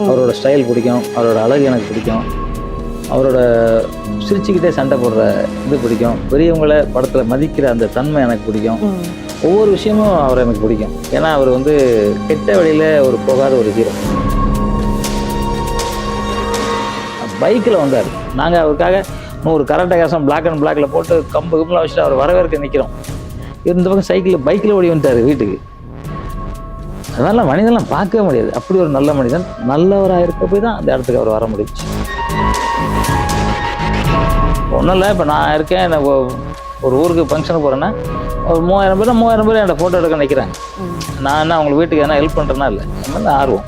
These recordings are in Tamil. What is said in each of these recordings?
அவரோட ஸ்டைல் பிடிக்கும், அவரோட அழகு எனக்கு பிடிக்கும், அவரோட சிரிச்சுக்கிட்டே சண்டை போடுற இது பிடிக்கும், பெரியவங்களை படத்தில் மதிக்கிற அந்த தன்மை எனக்கு பிடிக்கும். ஒவ்வொரு விஷயமும் அவர் எனக்கு பிடிக்கும். ஏன்னா அவர் வந்து கெட்ட வழியில் ஒரு போகாத ஒரு ஹீரோ. பைக்கில் வந்தார். நாங்கள் அவருக்காக ஒரு கரண்ட் கேசம் பிளாக் அண்ட் பிளாக்ல போட்டு கம்பு கம்புலாம் வச்சுட்டு அவர் வரவேற்க நிற்கிறோம். இந்த பக்கம் சைக்கிளில் பைக்கில் ஓடி வந்துட்டார் வீட்டுக்கு. அதெல்லாம் மனிதன்லாம் பார்க்கவே முடியாது. அப்படி ஒரு நல்ல மனிதன், நல்லவராக இருக்க போய் தான் அந்த இடத்துக்கு அவர் வர முடிச்சு. ஒன்றும் இல்லை, இப்போ நான் இருக்கேன், எனக்கு ஒரு ஊருக்கு ஃபங்க்ஷனுக்கு போகிறேன்னா ஒரு 3000 பேர் என்னோட ஃபோட்டோ எடுக்க நிற்கிறாங்க. நான் என்ன அவங்களுக்கு வீட்டுக்கு எதனா ஹெல்ப் பண்ணுறேன்னா இல்லை, மேலே ஆர்வம்.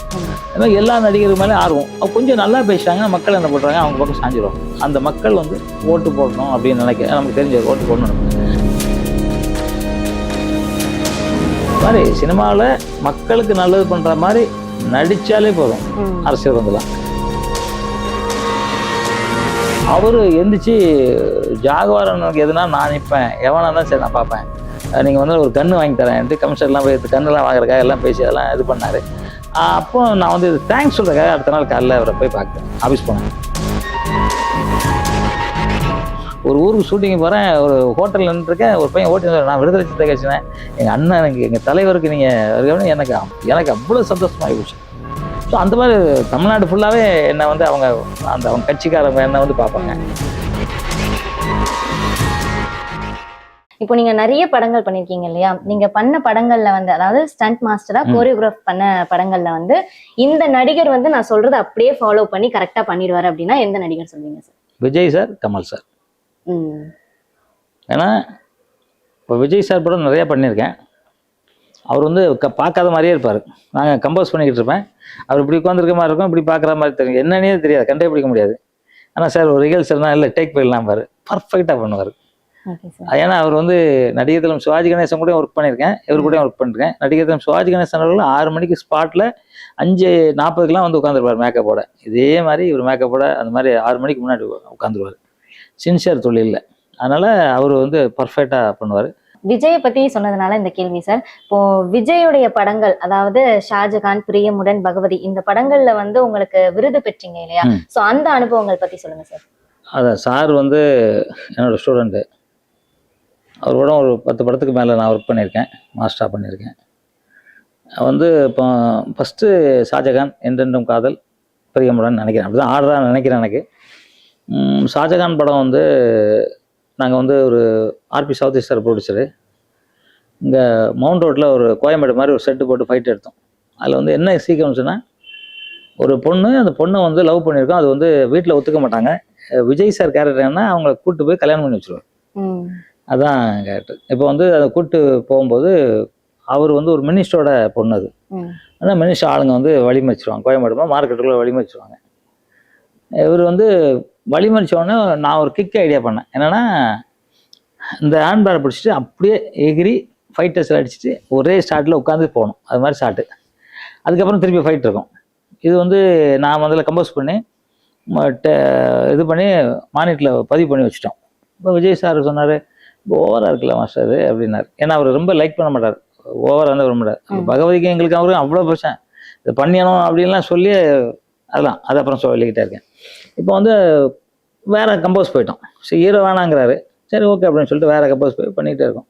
அது மாதிரி எல்லா நடிகர்கள் மேலே ஆர்வம். கொஞ்சம் நல்லா பேசுகிறாங்க, மக்கள் என்ன பண்ணுறாங்க, அவங்க பக்கம் சாஞ்சிடும். அந்த மக்கள் வந்து ஓட்டு போடணும் அப்படின்னு நினைக்கிறேன். நமக்கு தெரிஞ்ச ஓட்டு போடணும். மாதிரி சினிமாவில் மக்களுக்கு நல்லது பண்ணுற மாதிரி நடித்தாலே போதும், அரசியல் வந்துடலாம். அவர் எந்திரிச்சு ஜாகுவாரனுக்கு எதுனா நான் நிற்பேன், எவனா தான் சரி நான் பார்ப்பேன், நீங்கள் வந்து ஒரு கன்று வாங்கி தரேன்ட்டு கமிஷன்லாம் போய் கன்றுலாம் வாங்குறக்காக எல்லாம் பேசி அதெல்லாம் இது பண்ணார். அப்போ நான் வந்து தேங்க்ஸ் சொல்கிறக்காக அடுத்த நாள் காலையில் அவரை போய் பார்க்குறேன். ஆஃபீஸ் போனேன். ஒரு ஊருக்கு ஷூட்டிங்கு போகிறேன், ஒரு ஹோட்டலில் நின்றுருக்கேன். ஒரு பையன் ஓட்டி நான் விடுதலை சித்த கட்சினேன், எங்கள் அண்ணன் எங்கள் தலைவருக்கு நீங்கள் எனக்கு அவ்வளோ சந்தோஷமாகி போச்சு. ஸோ அந்த மாதிரி தமிழ்நாடு ஃபுல்லாகவே என்னை வந்து அவங்க கட்சிக்காரங்க என்னை வந்து பார்ப்பாங்க. இப்போ நீங்க நிறைய படங்கள் பண்ணிருக்கீங்க இல்லையா? நீங்க பண்ண படங்கள்ல வந்து, அதாவது ஸ்டண்ட் மாஸ்டரா கோரியோகிராஃப் பண்ண படங்கள்ல வந்து இந்த நடிகர் வந்து நான் சொல்றதை அப்படியே ஃபாலோ பண்ணி கரெக்டா பண்ணிடுவாரு அப்படின்னா எந்த நடிகர் சொல்லுவீங்க sir? Vijay sir, Kamal sir. ஏன்னா இப்போ விஜய் சார் படம் நிறையா பண்ணியிருக்கேன். அவர் வந்து பார்க்காத மாதிரியே இருப்பார். நாங்கள் கம்போஸ் பண்ணிக்கிட்டு இருப்பேன், அவர் இப்படி உட்காந்துருக்க மாதிரி இருக்கும், இப்படி பார்க்குற மாதிரி தெரியும், என்னன்னே தெரியாது, கண்டே பிடிக்க முடியாது. ஆனால் சார் ஒரு ரிகல்சல்னா இல்லை டேக் போயிடலாம் பாரு, பர்ஃபெக்டாக பண்ணுவார். ஏன்னா அவர் வந்து நடிகர் திலம் சிவாஜி கணேசன் கூட ஒர்க் பண்ணியிருக்கேன், இவர் கூட ஒர்க் பண்ணியிருக்கேன். நடிகர் திலம் சிவாஜி கணேசன் அவர்கள் 6 மணிக்கு ஸ்பாட்டில் 5:40 வந்து உட்காந்துருப்பார் மேக்கப்போட. இதே மாதிரி இவர் மேக்கப்போட அந்த மாதிரி 6 மணிக்கு முன்னாடி உட்காந்துருவார். சின்சியர் தொழிலில். அதனால் அவர் வந்து பர்ஃபெக்டாக பண்ணுவார். விஜயை பத்தி சொன்னதுனால இந்த கேள்வி சார். இப்போ விஜயுடைய படங்கள், அதாவது ஷாஜகான், பிரியமுடன், பகவதி, இந்த படங்கள்ல வந்து உங்களுக்கு விருது பெற்றீங்க இல்லையா? ஸோ அந்த அனுபவங்கள் பத்தி சொல்லுங்க சார். அதான் சார் வந்து என்னோட ஸ்டூடெண்ட்டு. அவரோட ஒரு 10 படத்துக்கு மேலே நான் ஒர்க் பண்ணியிருக்கேன், மாஸ்டராக பண்ணியிருக்கேன். வந்து இப்போ ஃபஸ்ட்டு ஷாஜகான், என்றென்றும் காதல், பிரியமுடன் நினைக்கிறேன், அப்படி தான் ஆர்டராக நினைக்கிறேன். எனக்கு ஷாஜகான் படம் வந்து நாங்கள் வந்து ஒரு ஆர்பி சவுத் ஈஸ்டர் ப்ரொடியூசரு இங்கே மவுண்ட் ரோட்டில் ஒரு கோயம்பேடு மாதிரி ஒரு செட்டு போட்டு ஃபைட் எடுத்தோம். அதில் வந்து என்ன சீக்வன்ஸ்னால், ஒரு பொண்ணு, அந்த பொண்ணை வந்து லவ் பண்ணியிருக்கோம். அது வந்து வீட்டில் ஒத்துக்க மாட்டாங்க. விஜய் சார் கேரக்டர் என்ன, அவங்கள கூப்பிட்டு போய் கல்யாணம் பண்ணி வச்சுருவார். அதுதான் கேரக்டர். இப்போ வந்து அதை கூப்பிட்டு போகும்போது அவர் வந்து ஒரு மினிஸ்டரோட பொண்ணு. அது ஆனால் மினிஸ்டர் ஆளுங்க வந்து வழிமறிச்சிருவாங்க, கோயம்பேடு மார்க்கெட்டுக்குள்ளே வழிமறிச்சிருவாங்க. இவர் வந்து வழிமறிச்சோடனே நான் ஒரு கிக் ஐடியா பண்ணேன். என்னென்னா, இந்த ஹேண்ட்பேரை பிடிச்சிட்டு அப்படியே எகிரி ஃபைட்டர்ஸில் அடிச்சுட்டு ஒரே ஸ்டார்ட்டில் உட்காந்து போகணும். அது மாதிரி ஸ்டார்ட்டு. அதுக்கப்புறம் திருப்பி ஃபைட் இருக்கும். இது வந்து நான் முதல்ல கம்போஸ் பண்ணி இது பண்ணி மானிட்டரில் பதிவு பண்ணி வச்சுட்டோம். இப்போ விஜய் சார் சொன்னார், இப்போ ஓவராக இருக்குல்ல மாஸ்டர் அப்படின்னாரு. ஏன்னா அவர் ரொம்ப லைக் பண்ண மாட்டார், ஓவராக வந்து வர மாட்டார். பகவதிக்கு எங்களுக்கு அவரும் அவ்வளோ பிரச்சனை, இதை பண்ணியணும் அப்படின்லாம் சொல்லி அதெல்லாம் அது அப்புறம் சொல்லிக்கிட்டே இருக்கேன். இப்போ வந்து வேறு கம்போஸ் போயிட்டோம். சரி, ஹீரோ வேணாங்கிறாரு. சரி ஓகே அப்படின்னு சொல்லிட்டு வேறு கம்போஸ் போய் பண்ணிகிட்டே இருக்கோம்.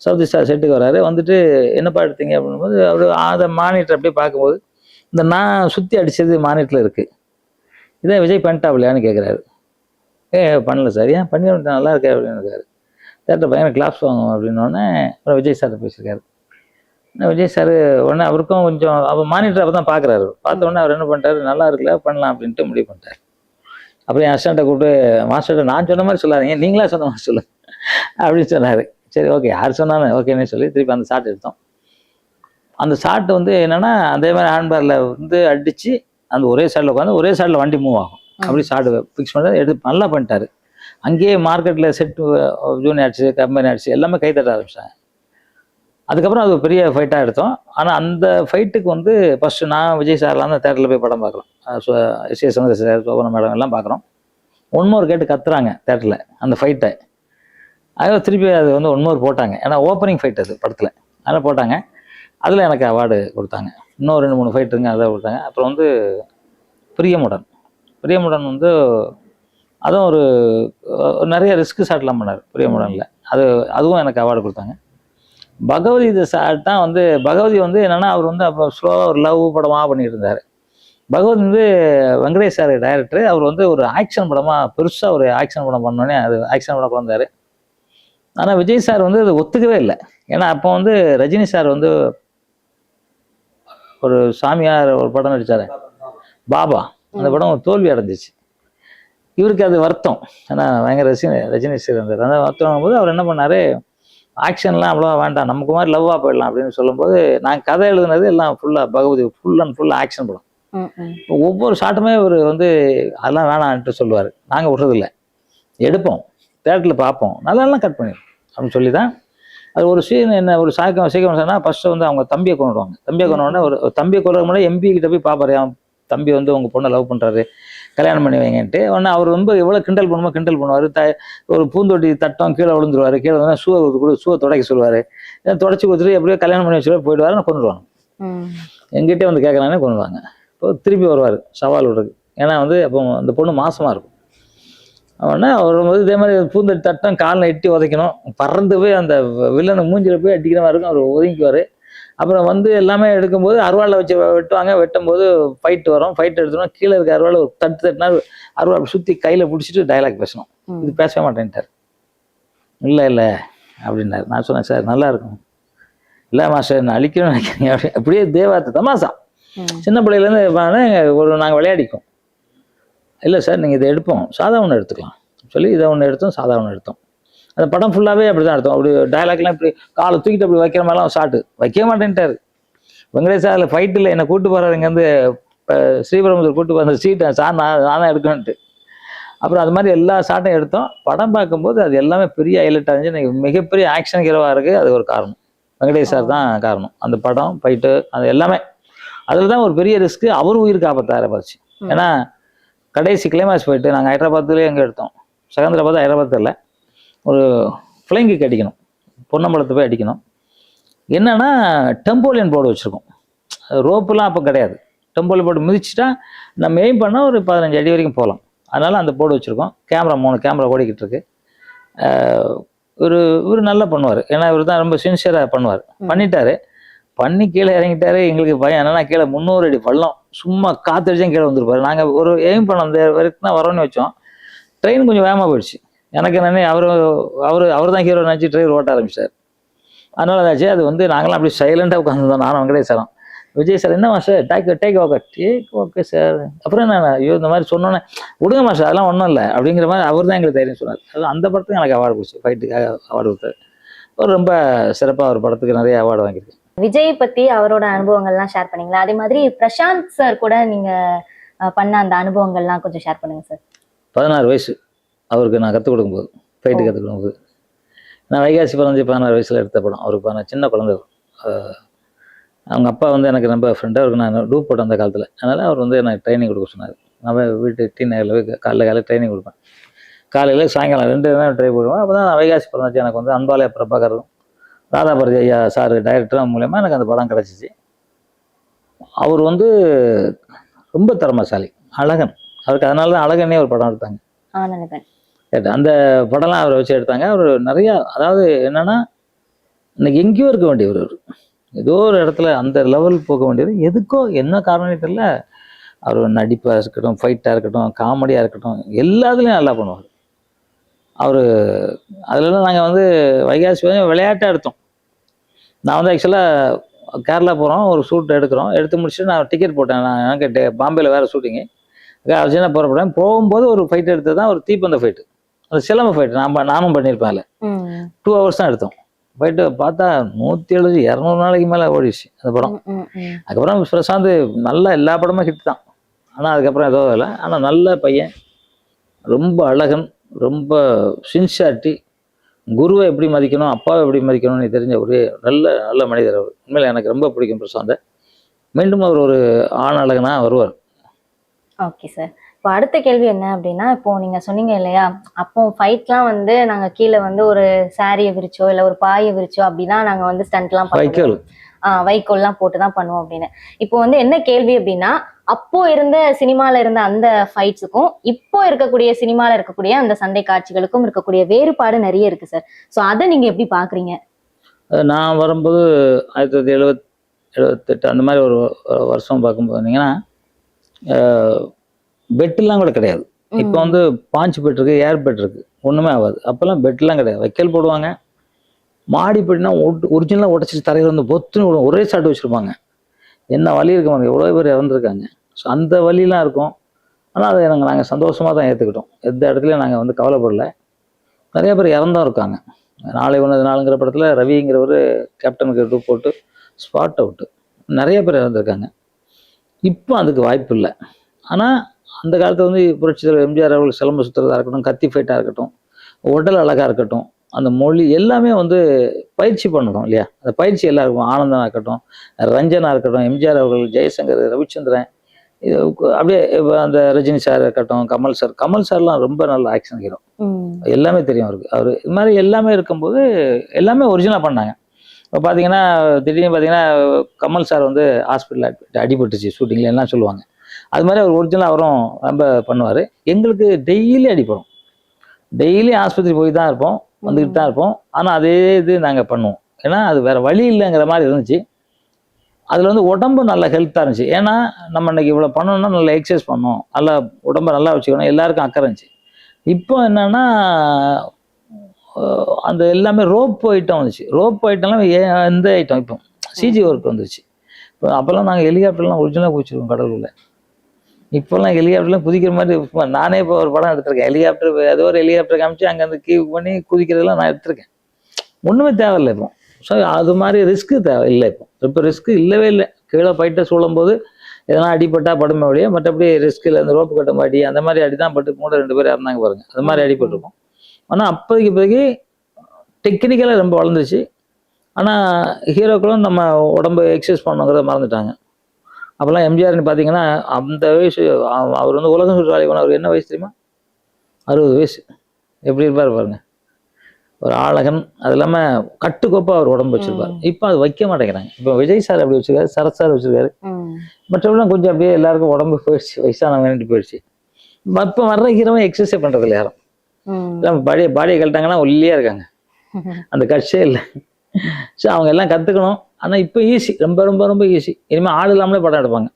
சவுத் ஸ்டார் செட்டுக்கு வராரு. வந்துட்டு என்னப்பா எடுத்தீங்க அப்படின்போது அவர் அதை மானிட்டர் அப்படியே பார்க்கும்போது இந்த நான் சுற்றி அடித்தது மானிட்டரில் இருக்குது, இதே விஜய் பண்ணிட்டாப்லையான்னு கேட்குறாரு. பண்ணல சார். ஏன் பண்ணி நல்லா இருக்கே அப்படின்னு இருக்காரு. தேட்டர் பயங்கர கிளாப்ஸ் வாங்கும் அப்படின்னோடனே அப்புறம் விஜய் சார் பேசியிருக்காரு. விஜய் சார் உடனே அவருக்கும் கொஞ்சம் அவர் மானிட்டர் அப்போ தான் பார்க்குறாரு. பார்த்த உடனே அவர் என்ன பண்ணிட்டாரு, நல்லா இருக்குல்ல பண்ணலாம் அப்படின்ட்டு முடிவு பண்ணிட்டார். அப்புறம் என் அசிஸ்டண்ட்டை கூப்பிட்டு, மாஸ்டர்கிட்ட நான் சொன்ன மாதிரி சொல்லாதீங்க, நீங்களா சொன்ன மாதிரி சொல்லுங்க அப்படின்னு சொன்னார். சரி ஓகே, யார் சொன்னாலும் ஓகேன்னு சொல்லி திருப்பி அந்த ஷாட் எடுத்தோம். அந்த ஷாட் வந்து என்னென்னா, அதே மாதிரி ஹேண்ட்பேரில் வந்து அடித்து அந்த ஒரே சைடில் உட்காந்து ஒரே சைடில் வண்டி மூவ் ஆகும். அப்படி ஷாட் ஃபிக்ஸ் பண்ணி எடுத்து நல்லா பண்ணிட்டாரு. அங்கேயே மார்க்கெட்டில் set junior arts, company arts எல்லாமே கைத்தட்ட ஆரம்பிச்சிட்டாங்க. அதுக்கப்புறம் அது பெரிய ஃபைட்டாக எடுத்தோம். ஆனால் அந்த ஃபைட்டுக்கு வந்து ஃபஸ்ட்டு நான் விஜய் சார்லாம் தான் தேட்டரில் போய் படம் பார்க்குறோம். எஸ் சந்திர சார், சோபனா மேடம் எல்லாம் பார்க்குறோம். ஒன்மோர் கேட்டு கத்துறாங்க தேட்டரில் அந்த ஃபைட்டை. அதே திருப்பி அது வந்து ஒன்மோர் போட்டாங்க. ஏன்னா ஓப்பனிங் ஃபைட் அது படத்தில், அதெல்லாம் போட்டாங்க. அதில் எனக்கு அவார்டு கொடுத்தாங்க. இன்னும் 2-3 ஃபைட் இருங்க, அதை கொடுத்தாங்க. அப்புறம் வந்து பிரியமுடன். பிரியமுடன் வந்து அதுவும் ஒரு நிறைய ரிஸ்க் ஷாட்லாம் பண்ணார் பிரியமுடனில். அதுவும் எனக்கு அவார்டு கொடுத்தாங்க. பகவதி சார் தான் வந்து பகவதி வந்து என்னென்னா அவர் வந்து அப்போ ஸ்லோவாக ஒரு லவ் படமாக பண்ணிட்டு இருந்தார். பகவதி வந்து வெங்கடேஷ் சார் டைரக்டர். அவர் வந்து ஒரு ஆக்ஷன் படமாக பெருசாக ஒரு ஆக்ஷன் படம் பண்ணோன்னே அது ஆக்ஷன் படம் கொண்டாரு. ஆனால் விஜய் சார் வந்து அது ஒத்துக்கவே இல்லை. ஏன்னா அப்போ வந்து ரஜினி சார் வந்து ஒரு சாமியார் ஒரு படம் நடித்தார், பாபா. அந்த படம் தோல்வி அடைஞ்சிச்சு. இவருக்கு அது வருத்தம். ஏன்னா பயங்கர ரஜினி சார் இருந்தார். அந்த வருத்தம் போது அவர் என்ன பண்ணார், ஆக்ஷன்லாம் அவ்வளோவா வேண்டாம், நமக்கு மாதிரி லவ்வாக போயிடலாம் அப்படின்னு சொல்லும்போது, நாங்கள் கதை எழுதுனது எல்லாம் ஃபுல்லாக Bhagavathi full and full action படம். இப்போ ஒவ்வொரு ஷாட்டுமே இவர் வந்து அதெல்லாம் வேணான்ட்டு சொல்லுவார். நாங்கள் விட்றதில்ல, எடுப்போம், தேட்டரில் பார்ப்போம், நல்லா கட் பண்ணிடுவோம் அப்படின்னு சொல்லி தான் அது ஒரு சீன். என்ன ஒரு சீக்கிரம் சொன்னால் ஃபஸ்ட்டு வந்து அவங்க தம்பியை கொண்டுடுவாங்க. தம்பியை கொண்டோடனே ஒரு தம்பியை கொள்ளுற முன்னாடி எம்பி கிட்ட போய் பார்ப்பாரு, என் தம்பி வந்து உங்கள் பொண்ணை லவ் பண்ணுறாரு, கல்யாணம் பண்ணி வைங்கன்ட்டு. உடனே அவர் ரொம்ப எவ்வளோ கிண்டல் பண்ணுமோ கிண்டல் பண்ணுவார். ஒரு பூந்தொட்டி தட்டம் கீழே விழுந்துருவார். கீழே வந்து ஷூவை துடைக்க சொல்லுவார். துடைச்சி கொடுத்துட்டு எப்படியோ கல்யாணம் பண்ணி வச்சுட்டு போயிடுவார். நான் கொண்டுடுவாங்க. எங்கிட்டே வந்து கேட்கலானே கொண்டுடுவாங்க. இப்போ திருப்பி வருவார் சவால் விடுறதுக்கு. ஏன்னா வந்து அப்போ அந்த பொண்ணு மாசமாக இருக்கும். அவனா அவர் வந்து இதே மாதிரி பூந்தொட்டி தட்டம் காலில் எட்டி உதைக்கணும். பறந்து போய் அந்த வில்லனை மூஞ்சில் போய் அடிக்கிற மாதிரி இருக்கும். அவர் ஒதுங்கிக்குவார். அப்புறம் வந்து எல்லாமே எடுக்கும்போது அருவாளை வச்சு வெட்டுவாங்க. வெட்டும்போது ஃபைட் வரும். ஃபைட் எடுத்தோம்னா கீழே இருக்க அருவாளை ஒரு தட்டுனா அருவாளை சுற்றி கையில் பிடிச்சிட்டு டைலாக் பேசணும். இது பேசவே மாட்டேன்ட்டார். இல்லை அப்படின்னாரு. நான் சொன்னேன், சார் நல்லா இருக்கும். இல்லை மாஸ்டர் நான் அழிக்கணும்னு நினைக்கிறீங்க அப்படியே தேவாத்து தமாசா. சின்ன பிள்ளையிலேருந்து ஒரு நாங்கள் விளையாடிக்கோம். இல்லை சார் நீங்கள் இதை எடுப்போம், சாதா ஒன்று எடுத்துக்கலாம் சொல்லி இதை ஒன்று எடுத்தோம், சாதா ஒன்று எடுத்தோம். அந்த படம் ஃபுல்லாகவே அப்படி தான் எடுத்தோம். அப்படி டைலாக்லாம் இப்படி காலை தூக்கிட்டு அப்படி வைக்கிற மாதிரிலாம் ஷாட்டு வைக்க மாட்டேன்ட்டார். வெங்கடேஷ் அதில் ஃபைட்டில் என்னை கூப்பிட்டு போகிறாரு. இங்கேருந்து இப்போ ஸ்ரீபெரும்புதூர் கூப்பிட்டு போகிற சீட்டை நான் தான் எடுக்கணுன்ட்டு. அப்புறம் அது மாதிரி எல்லா ஷாட்டையும் எடுத்தோம். படம் பார்க்கும்போது அது எல்லாமே பெரிய ஹைலைட்டாக இருந்துச்சு. எனக்கு மிகப்பெரிய ஆக்ஷன் ஹீரோவாக இருக்குது. அது ஒரு காரணம், வெங்கடேஷ் சார் தான் காரணம். அந்த படம் ஃபைட்டு அது எல்லாமே அதில் தான் ஒரு பெரிய ரிஸ்க்கு. அவர் உயிருக்கு ஆபத்தாக போச்சு. ஏன்னா கடைசி கிளைமாக்ஸ் போயிட்டு நாங்கள் ஹைதராபாத்லேயே எங்கே எடுத்தோம், செகந்திராபாத் ஹைதராபாத் இல்லை, ஒரு ஃப்ளைங்குக்கு அடிக்கணும், பொன்னம்பலத்தை போய் அடிக்கணும். என்னன்னா டெம்போலியன் போர்டு வச்சுருக்கோம். ரோப்புலாம் அப்போ கிடையாது. டெம்போலியன் போர்டு மிதிச்சுட்டா நம்ம எய்ம் பண்ணால் ஒரு 15 அடி வரைக்கும் போகலாம். அதனால் அந்த போர்டு வச்சுருக்கோம். கேமரா 3 கேமரா ஓடிக்கிட்டு இருக்கு. இவர் நல்லா பண்ணுவார். ஏன்னா இவர் தான் ரொம்ப சின்சியராக பண்ணுவார். பண்ணிட்டாரு. பண்ணி கீழே இறங்கிட்டாரு. எங்களுக்கு பயம் என்னன்னா கீழே 300 அடி பள்ளம், சும்மா காத்தடிச்சும் கீழே வந்துருப்பாரு. நாங்கள் ஒரு எய்ம் பண்ண அந்த வரைக்கும் தான் வரோன்னு வச்சோம். ட்ரெயின் கொஞ்சம் வேகமாக போயிடுச்சு. எனக்கு என்னென்ன அவர் தான் ஹீரோ நினச்சி ட்ரெயின் ஓட்ட ஆரம்பிச்சார். அதனால ஏதாச்சு அது வந்து நாங்களாம் அப்படி சைலண்டாக உட்காந்துருந்தோம். நானும் வெங்கடேஷ் சாரும். விஜய் சார் என்னம்மா சார் டேக் ஓகே சார். அப்புறம் என்ன ஐயோ இந்த மாதிரி சொன்னோன்னே விடுங்கம்மா சார் அதெல்லாம் ஒன்றும் இல்லை அப்படிங்கிற மாதிரி அவர் தான் எங்களுக்கு தைரியம் சொன்னார். அது அந்த படத்துக்கு எனக்கு அவார்டு கொடுத்து ஃபைட்டுக்காக அவார்டு கொடுத்தாரு. ஒரு ரொம்ப சிறப்பாக ஒரு படத்துக்கு நிறைய அவார்டு வாங்கியிருக்கேன். விஜய் பத்தி அவரோட அனுபவங்கள்லாம் ஷேர் பண்ணீங்களா? அதே மாதிரி பிரசாந்த் சார் கூட நீங்க பண்ண அந்த அனுபவங்கள்லாம் கொஞ்சம் ஷேர் பண்ணுங்க சார். 16 வயசு அவருக்கு நான் கற்றுக் கொடுக்கும்போது, ஃபைட்டு கற்றுக் கொடுக்கும்போது. நான் வைகாசி 16 வயசில் எடுத்த படம். அவருக்கு நான் சின்ன குழந்தை. அவங்க அப்பா வந்து எனக்கு ரொம்ப ஃப்ரெண்டாக அவருக்கு நான் டூப் போட்டேன் அந்த காலத்தில். அதனால் அவர் வந்து எனக்கு ட்ரைனிங் கொடுக்க சொன்னார். நான் வீட்டு டீ நகரில் போய் காலைல ட்ரைனிங் கொடுப்பேன். காலையில் சாயங்காலம் 2 தான் ட்ரை போடுவேன். அப்போ தான் நான் வைகாசி பிறந்தாச்சு. எனக்கு வந்து அன்பாலய பிரபாகரும் ராதாபாரதி ஐயா சார் டைரக்டர் மூலயமா எனக்கு அந்த படம் கிடச்சிச்சு. அவர் வந்து ரொம்ப திறமைசாலி, அழகன். அவருக்கு அதனால தான் அழகனே ஒரு படம் எடுத்தாங்க. அந்த படம்லாம் அவரை வச்சு எடுத்தாங்க. அவர் நிறையா, அதாவது என்னன்னா இன்னைக்கு எங்கேயோ இருக்க வேண்டியவர், அவர் ஏதோ ஒரு இடத்துல அந்த லெவல் போக வேண்டியது. எதுக்கோ என்ன காரணம் தெரியல, அவர் நடிப்பாக இருக்கட்டும், ஃபைட்டாக இருக்கட்டும், காமெடியாக இருக்கட்டும், எல்லாத்துலேயும் நல்லா பண்ணுவார் அவர். அதுலலாம் நாங்கள் வந்து வைகாசி விளையாட்டாக எடுத்தோம். நான் வந்து ஆக்சுவலாக கேரளா போகிறோம், ஒரு ஷூட் எடுத்து முடிச்சுட்டு நான் டிக்கெட் போட்டேன். நான் எனக்கு பாம்பேயில் வேறு ஷூட்டிங்கு சின்ன போகிறப்ப போகும்போது ஒரு ஃபைட் எடுத்தது தான் ஒரு தீப்பந்த ஃபைட்டு. அந்த சிலம்ப ஃபைட்டு நானும் பண்ணியிருப்பேன். அதில் 2 hours தான் எடுத்தோம். ஃபைட்டு பார்த்தா 170 200 நாளைக்கு மேலே ஓடிடுச்சு அந்த படம். அதுக்கப்புறம் பிரசாந்த் நல்லா எல்லா படமும் ஹிட் தான். ஆனால் அதுக்கப்புறம் ஏதோ இல்லை. ஆனால் நல்ல பையன், ரொம்ப அழகன், ரொம்ப சின்சியாரிட்டி, குருவை எப்படி மதிக்கணும், அப்பாவை எப்படி மதிக்கணும்னு தெரிஞ்ச ஒரு நல்ல மனிதர் அவர். உண்மையில எனக்கு ரொம்ப பிடிக்கும் பிரசாந்தை. மீண்டும் அவர் ஒரு ஆண் அழகனாக வருவார். Okay sir. இப்போ அடுத்த கேள்வி என்ன அப்படின்னா, இப்போ நீங்க சொன்னீங்க இல்லையா, அப்போ ஃபைட்லாம் வந்து நாங்க கீழே வந்து ஒரு சாரியை விரிச்சோ இல்லை ஒரு பாயை விரிச்சோ அப்படிதான் நாங்க வந்து ஸ்டண்ட்லாம் பண்ணுவோம். வைக்கோல்லாம் போட்டுதான் பண்ணுவோம் அப்படின்னு. இப்போ வந்து என்ன கேள்வி அப்படின்னா, அப்போ இருந்த சினிமால இருந்த அந்த ஃபைட்ஸுக்கும் இப்போ இருக்கக்கூடிய சினிமால இருக்கக்கூடிய அந்த சண்டை காட்சிகளுக்கும் இருக்கக்கூடிய வேறுபாடு நிறைய இருக்கு சார். சோ அதை நீங்க எப்படி பாக்குறீங்க? நான் வரும்போது 1978 அந்த மாதிரி ஒரு வருஷம் பார்க்கும்போது பார்த்தீங்கன்னா பெட்டெல்லாம் கூட கிடையாது. இப்போ வந்து பாஞ்சு பெட் இருக்கு, ஏர் பெட் இருக்கு, ஒன்றுமே ஆகாது. அப்போல்லாம் பெட்லாம் கிடையாது, வைக்கல் போடுவாங்க. மாடி பெட்னா ஒரிஜினலாக உடச்சிட்டு தரையில் வந்து பொத்துன்னு விடும், ஒரே சாட்டு வச்சுருப்பாங்க. என்ன வலி இருக்க மாதிரி எவ்வளோ பேர் இறந்துருக்காங்க. ஸோ அந்த வலிலாம் இருக்கும். ஆனால் அதை நாங்கள் சந்தோஷமாக தான் ஏற்றுக்கிட்டோம். எந்த இடத்துலையும் நாங்கள் வந்து கவலைப்படலை. நிறைய பேர் இறந்தும் இருக்காங்க. நாளை ஒன்று நாளுங்கிற படத்தில் ரவிங்கிறவர் கேப்டனுக்கு டூப் போட்டு ஸ்பாட் அவுட்டு, நிறைய பேர் இறந்துருக்காங்க. இப்போ அதுக்கு வாய்ப்பு இல்லை. ஆனால் அந்த காலத்தில் வந்து புரட்சி தலைவர் எம்ஜிஆர் அவர்கள் சிலம்பு சுற்றுறதா இருக்கட்டும், கத்தி ஃபைட்டாக இருக்கட்டும், உடல் அழகாக இருக்கட்டும், அந்த மொழி எல்லாமே வந்து பயிற்சி பண்ணணும் இல்லையா? அந்த பயிற்சி எல்லாருக்கும் ஆனந்தனாக இருக்கட்டும், ரஞ்சனா இருக்கட்டும், எம்ஜிஆர் அவர்கள், ஜெயசங்கர், ரவிச்சந்திரன், இது அப்படியே அந்த ரஜினி சார் இருக்கட்டும், கமல் சார்லாம் ரொம்ப நல்ல ஆக்ஷன் ஹீரோ, எல்லாமே தெரியும் அவருக்கு. அவர் இது மாதிரி எல்லாமே இருக்கும்போது எல்லாமே ஒரிஜினலாக பண்ணாங்க. இப்போ பார்த்தீங்கன்னா திடீர்னு பார்த்தீங்கன்னா கமல் சார் வந்து ஹாஸ்பிட்டலில் அடிபட்டுச்சு ஷூட்டிங்கில் எல்லாம் சொல்லுவாங்க. அது மாதிரி அவர் ஒரிஜினலாக அவரும் ரொம்ப பண்ணுவார். எங்களுக்கு டெய்லி அடிப்படும், டெய்லி ஆஸ்பத்திரி போய் தான் இருப்போம், வந்துக்கிட்டு தான் இருப்போம். ஆனால் அதே இது நாங்கள் பண்ணுவோம். ஏன்னா அது வேறு வழி இல்லைங்கிற மாதிரி இருந்துச்சு. அதில் வந்து உடம்பு நல்ல ஹெல்த்தாக இருந்துச்சு. ஏன்னா நம்ம இன்னைக்கு இவ்வளோ பண்ணணும்னா நல்லா எக்ஸசைஸ் பண்ணணும், நல்லா உடம்பை நல்லா வச்சுக்கணும், எல்லாருக்கும் அக்கறை இருந்துச்சு. இப்போ என்னென்னா அந்த எல்லாமே ரோப் ஐட்டம் வந்துச்சு. ரோப் ஐட்டம்லாம் எந்த ஐட்டம் இப்போ சிஜி ஒர்க் வந்துருச்சு. இப்போ அப்போல்லாம் நாங்கள் ஹெலிகாப்டர்லாம் ஒரிஜினலாக குதிச்சிருக்கோம் கடலுக்குள்ளே. இப்போல்லாம் ஹெலிகாப்டர்லாம் குதிக்கிற மாதிரி நானே இப்போ ஒரு படம் எடுத்திருக்கேன். ஹெலிகாப்டர் ஏதோ ஒரு ஹெலிகாப்டர் காமிச்சு அங்கேருந்து கீவ் பண்ணி குதிக்கிறதெல்லாம் நான் எடுத்திருக்கேன். ஒன்றுமே தேவையில்லை இப்போ. ஸோ அது மாதிரி ரிஸ்க்கு தேவை இல்லை. இப்போ ரிஸ்க்கு இல்லவே இல்லை. கீழே போயிட்டு சூழும்போது எதனா அடிப்பட்டா படுமை வழியாக, மற்றபடி ரிஸ்கில் இந்த ரோப்பு கட்டும் அடி அந்த மாதிரி அடி தான் பட்டு கூட 2 பேர் இறந்தாங்க பாருங்க. அது மாதிரி அடிபட்டிருக்கும். ஆனால் அப்போதைக்கு பிறகு டெக்னிக்கலாக ரொம்ப வளர்ந்துச்சு. ஆனால் ஹீரோக்களும் நம்ம உடம்பு எக்ஸசைஸ் பண்ணணுங்கிறத மறந்துட்டாங்க. அப்போல்லாம் எம்ஜிஆர்னு பார்த்தீங்கன்னா அந்த வயசு, அவர் வந்து உலகம் சுற்றாலை போன அவர் என்ன வயசு தெரியுமா? 60 வயசு. எப்படி இருப்பார் பாருங்க, ஒரு ஆளகன். அது இல்லாமல் கட்டுக்கோப்பாக அவர் உடம்பு வச்சிருப்பார். இப்போ அது வைக்க மாட்டேங்கிறாங்க. இப்போ விஜய் சார் அப்படி வச்சிருக்காரு, சரத் சார் வச்சிருக்காரு. மற்றவெல்லாம் கொஞ்சம் அப்படியே எல்லாருக்கும் உடம்பு போயிடுச்சு, வயசானவங்க போயிடுச்சு. இப்போ வர்ற ஹீரோவும் எக்ஸசைஸ் பண்ணுறது இல்லை யாரும். பாடியை கழட்டாங்கன்னா ஒல்லியாக இருக்காங்க, அந்த கட்சியே இல்லை. ஸோ அவங்க எல்லாம் கற்றுக்கணும். ஆனால் இப்போ ஈஸி, ரொம்ப ரொம்ப ரொம்ப ஈஸி. இனிமேல் ஆள் இல்லாமலே படம் எடுப்பாங்க.